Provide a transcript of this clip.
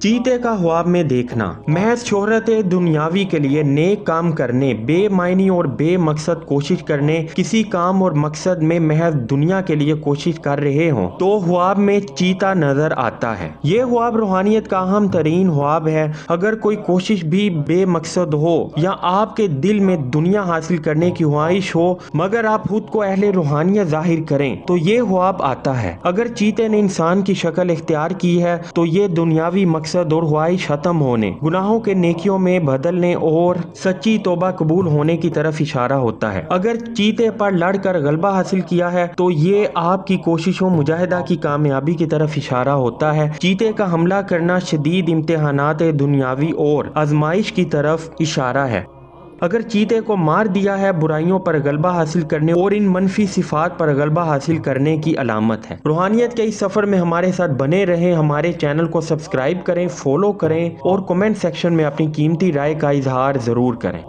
چیتے کا ख्वाब में देखना। महज शोहरत दुनियावी के लिए नेक काम करने, बेमायनी और बेमकसद कोशिश करने, किसी काम और मकसद में महज दुनिया के लिए कोशिश कर रहे हों तो ख्वाब में चीता नजर आता है। ये ख्वाब रूहानियत का अहम तरीन ख्वाब है। अगर कोई कोशिश भी बेमकसद हो या आपके दिल में दुनिया हासिल करने की ख्वाहिश हो मगर आप खुद को अहले रूहानियत जाहिर करें तो ये ख्वाब आता है। अगर चीते ने इंसान की शक्ल इख्तियार की है तो ये दुनियावी मकसद और ख्वाहिश खत्म होने, गुनाहों के नेकियों में बदलने और सच्ची तौबा कबूल होने की तरफ इशारा होता है। अगर चीते पर लड़कर गलबा हासिल किया है तो ये आपकी कोशिशों मुजाहिदा की कामयाबी की तरफ इशारा होता है। चीते का हमला करना शदीद इम्तिहानात दुनियावी और आजमाइश की तरफ इशारा है। अगर चीते को मार दिया है बुराइयों पर गलबा हासिल करने और इन मनफी सिफात पर गलबा हासिल करने की अलामत है। रूहानियत के इस सफ़र में हमारे साथ बने रहें। हमारे चैनल को सब्सक्राइब करें, फॉलो करें और कमेंट सेक्शन में अपनी कीमती राय का इजहार ज़रूर करें।